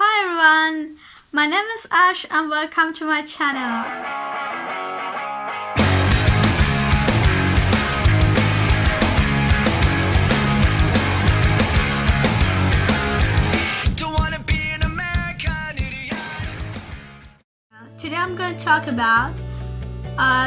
Hi everyone, my name is Ash and welcome to my channel. Today I'm going to talk about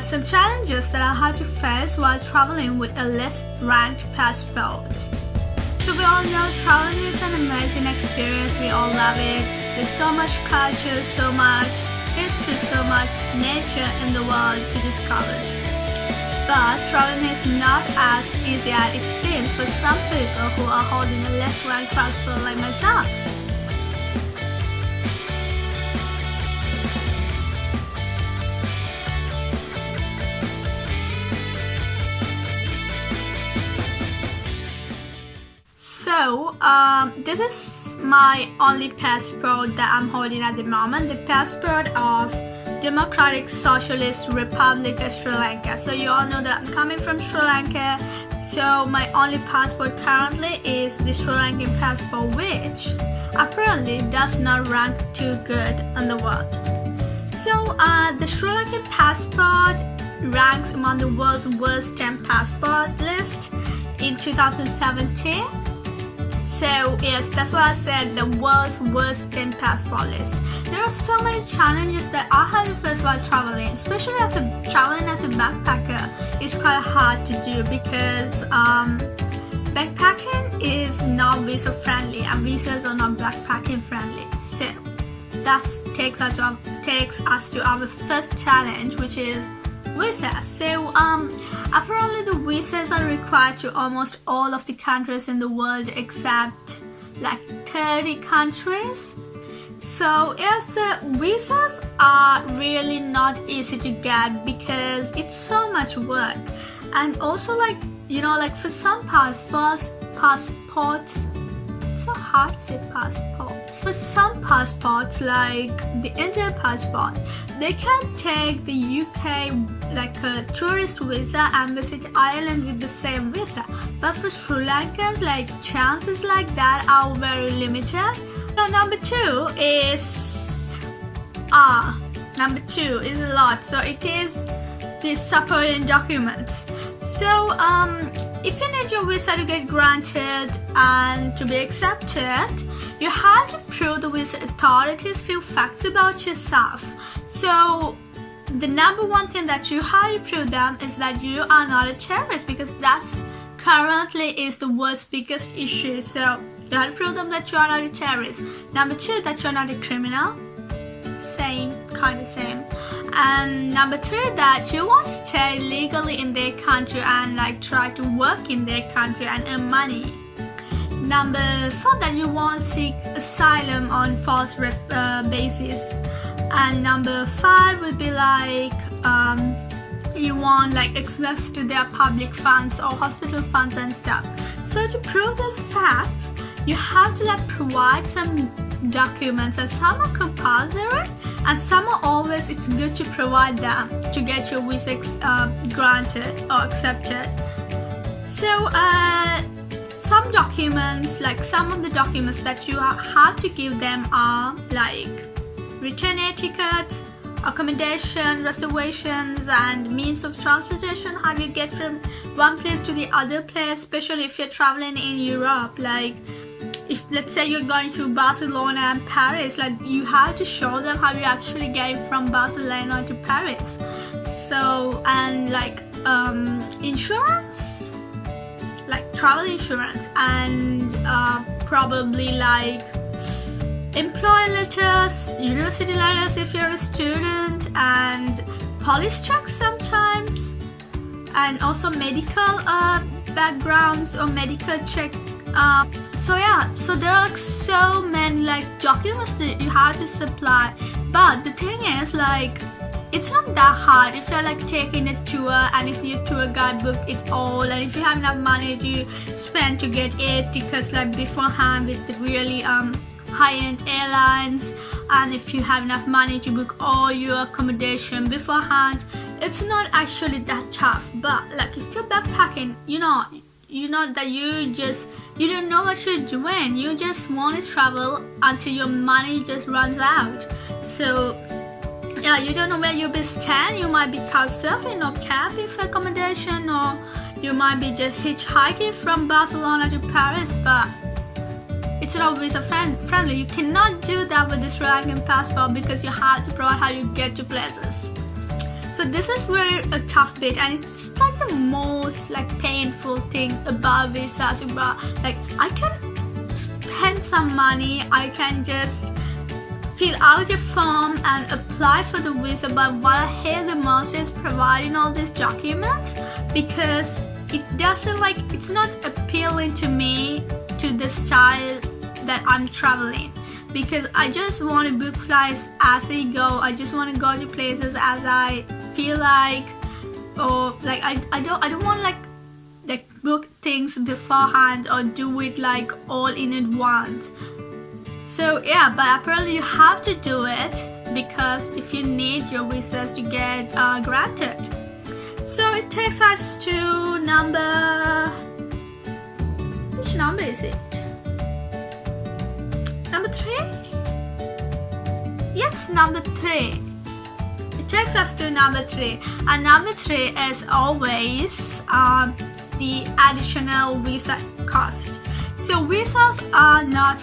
some challenges that I had to face while traveling with a less ranked passport. So we all know traveling is an amazing experience, we all love it. There's so much culture, so much history, so much nature in the world to discover. But traveling is not as easy as it seems for some people who are holding a less ranked passport like myself. So, this is my only passport that I'm holding at the moment, the passport of Democratic Socialist Republic of Sri Lanka. So you all know that I'm coming from Sri Lanka, so my only passport currently is the Sri Lankan passport, which apparently does not rank too good in the world. So the Sri Lankan passport ranks among the world's worst 10 passport list in 2017. So yes, that's what I said, the world's worst 10 passport list. There are so many challenges that I had to face while traveling, especially traveling as a backpacker. It's quite hard to do because backpacking is not visa friendly and visas are not backpacking friendly. So that takes us to our first challenge, which is visas. So apparently the visas are required to almost all of the countries in the world except like 30 countries. So yes, visas are really not easy to get because it's so much work, and also like for some passports, it's so hard to say passports. For some passports, like the Indian passport, they can take the UK like a tourist visa and visit Ireland with the same visa. But for Sri Lankans, like chances like that are very limited. So number two is a lot. So it is the supporting documents. So if you need your visa to get granted and to be accepted, you have to prove the visa authorities few facts about yourself. So the number one thing that you have to prove them is that you are not a terrorist, because that's currently is the world's biggest issue. So you have to prove them that you are not a terrorist. Number two, that you're not a criminal. Same. And number three, that you won't stay legally in their country and like try to work in their country and earn money. Number four, that you won't seek asylum on false basis. And number five would be like you want like access to their public funds or hospital funds and stuff. So to prove those facts, you have to like provide some documents, and some are compulsory and some are always, it's good to provide them to get your visa granted or accepted. So some documents, like some of the documents that you have to give them are like return air tickets, accommodation, reservations, and means of transportation, how you get from one place to the other place, especially if you're traveling in Europe. Like if let's say you're going to Barcelona and Paris, like you have to show them how you actually get from Barcelona to Paris. So, and like insurance, like travel insurance, and probably like employee letters, university letters if you're a student, and police checks sometimes, and also medical backgrounds or medical check. So yeah, so there are like so many like documents that you have to supply. But the thing is, like, it's not that hard if you're like taking a tour and if your tour guide book it all, and if you have enough money to spend to get air tickets like beforehand with the really high-end airlines, and if you have enough money to book all your accommodation beforehand, it's not actually that tough. But like if you're backpacking, you know that you don't know what you're doing. You just want to travel until your money just runs out. So yeah, you don't know where you'll be staying. You might be couch surfing or camping for accommodation, or you might be just hitchhiking from Barcelona to Paris, but it's not visa friendly. You cannot do that with the Sri Lankan passport because you have to provide how you get to places. So this is where a tough bit, and it's like the most like painful thing about visas. Like I can spend some money, I can just fill out a form and apply for the visa, but what I hate the most is providing all these documents, because it doesn't like, it's not appealing to me, to the style that I'm traveling, because I just want to book flights as I go. I just want to go to places as I feel like, or like I don't want like book things beforehand or do it like all in advance. So yeah, but apparently you have to do it because if you need your visas to get granted. So it takes us to number, which number is it? Number 3? Yes, number 3. It takes us to number 3, and number 3 is always the additional visa cost. So visas are not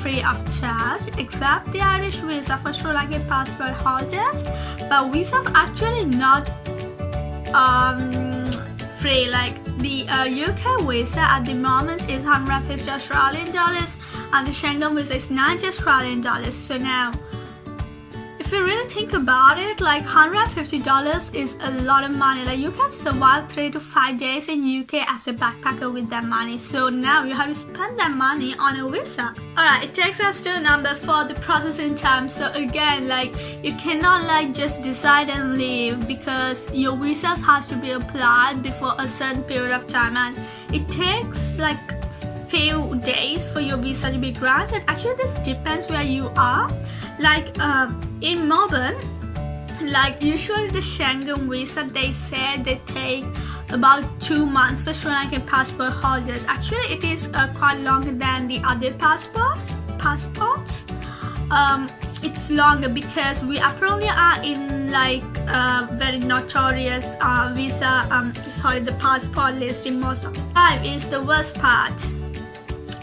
free of charge except the Irish visa for Sri Lankan passport holders, but visas actually not free. Like the UK visa at the moment is 150 Australian dollars, and the Schengen visa is 90 Australian dollars. So now, if you really think about it, like $150 is a lot of money. Like you can survive 3 to 5 days in UK as a backpacker with that money. So now you have to spend that money on a visa. Alright, it takes us to number 4, the processing time. So again, like you cannot like just decide and leave, because your visas has to be applied before a certain period of time, and it takes like few days for your visa to be granted. Actually, this depends where you are. Like in Melbourne, like usually the Schengen visa, they say they take about 2 months for Sri Lankan passport holders. Actually, it is quite longer than the other passports. It's longer because we apparently are in like very notorious visa the passport list in most of. 5 is the worst part.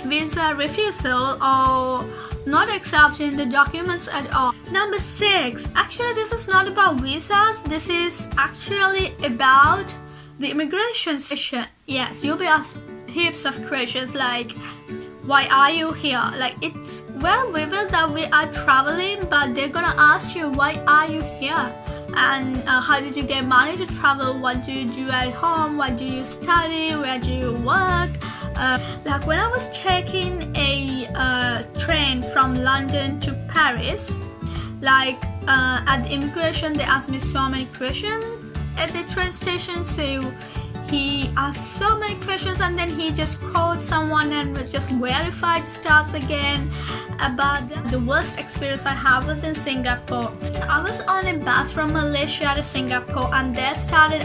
Visa refusal or not accepting the documents at all. Number 6, actually this is not about visas, this is actually about the immigration situation. Yes, you'll be asked heaps of questions like, why are you here? Like it's very vivid that we are traveling, but they're gonna ask you, why are you here? And how did you get money to travel? What do you do at home? What do you study? Where do you work? Like when I was taking a train from London to Paris, like at the immigration they asked me so many questions at the train station. So he asked so many questions, and then he just called someone and just verified stuff again. About the worst experience I had was in Singapore. I was on a bus from Malaysia to Singapore, and they started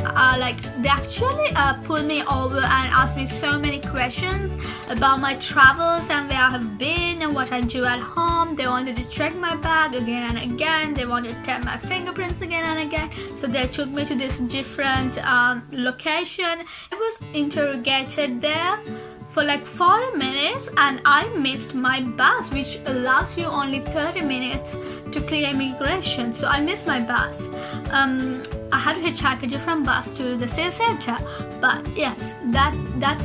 they actually pulled me over and asked me so many questions about my travels and where I have been and what I do at home. They wanted to check my bag again and again. They wanted to take my fingerprints again and again. So they took me to this different location. I was interrogated there for like 40 minutes, and I missed my bus, which allows you only 30 minutes to clear immigration. So I missed my bus. I had to hitchhike a different bus to the city center. But yes, that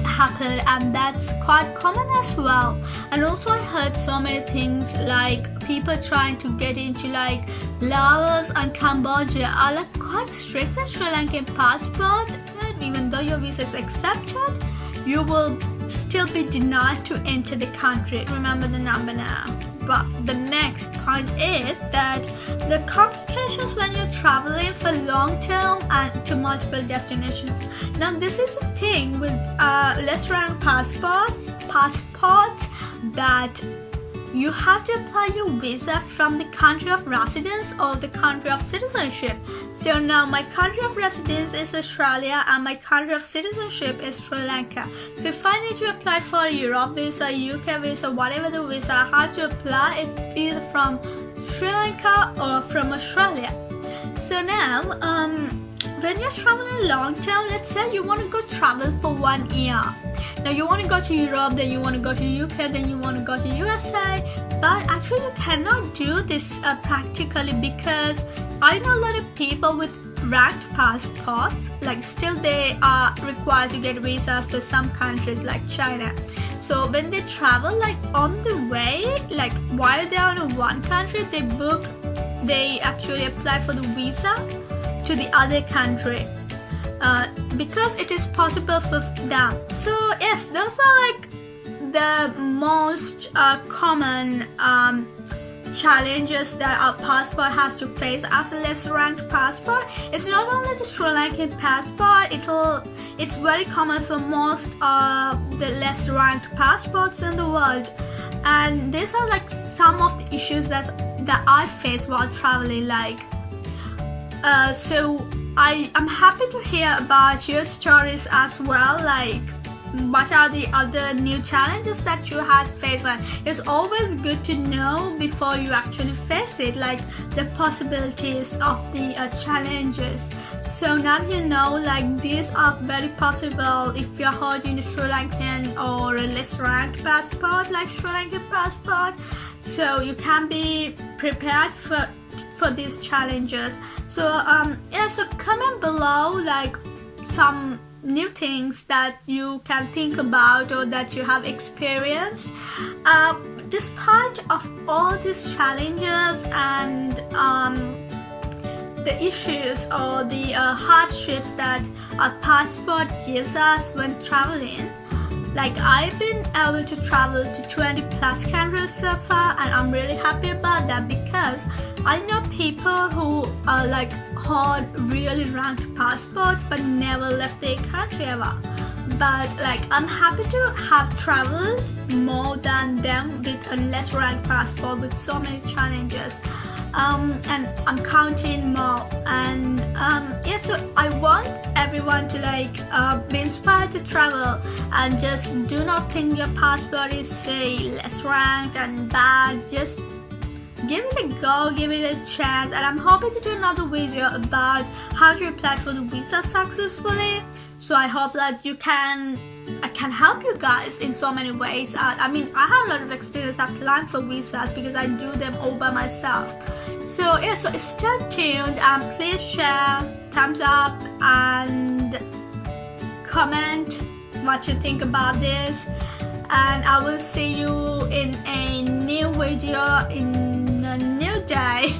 happened, and that's quite common as well. And also I heard so many things like people trying to get into like Laos and Cambodia are like quite strict with Sri Lankan passport. Even though your visa is accepted, you will still be denied to enter the country. Remember the number now. But the next point is that the complications when you're traveling for long term and to multiple destinations. Now this is the thing with less rank passports that you have to apply your visa from the country of residence or the country of citizenship. So now my country of residence is Australia and my country of citizenship is Sri Lanka. So if I need to apply for a Europe visa, UK visa, whatever the visa, I have to apply it either from Sri Lanka or from Australia. So now, when you're traveling long term, let's say you want to go travel for 1 year. Now you want to go to Europe, then you want to go to UK, then you want to go to USA. But actually you cannot do this practically, because I know a lot of people with ranked passports, like still they are required to get visas for some countries like China. So when they travel, like on the way, like while they are in one country, they actually apply for the visa to the other country, because it is possible for them. So yes, those are like the most common challenges that our passport has to face as a less ranked passport. It's not only the Sri Lankan passport, it's very common for most the less ranked passports in the world. And these are like some of the issues that I face while traveling. So I'm happy to hear about your stories as well, like what are the other new challenges that you had faced. And it's always good to know before you actually face it, like the possibilities of the challenges. So now you know, like these are very possible if you're holding a Sri Lankan or a less ranked passport like Sri Lankan passport. So you can be prepared for these challenges. So yeah, so comment below like some new things that you can think about or that you have experienced. Despite of all these challenges and the issues or the hardships that a passport gives us when traveling, like I've been able to travel to 20 plus countries so far, and I'm really happy about that, because I know people who like hold really ranked passports but never left their country ever. But like I'm happy to have traveled more than them with a less ranked passport with so many challenges. And I'm counting more. And yeah, so I want everyone to like be inspired to travel, and just do not think your passport is less ranked and bad. Just give it a go, give it a chance. And I'm hoping to do another video about how to apply for the visa successfully. So I hope that I can help you guys in so many ways. I mean, I have a lot of experience applying for visas because I do them all by myself. So yeah, so stay tuned and please share, thumbs up, and comment what you think about this. And I will see you in a new video in a new day.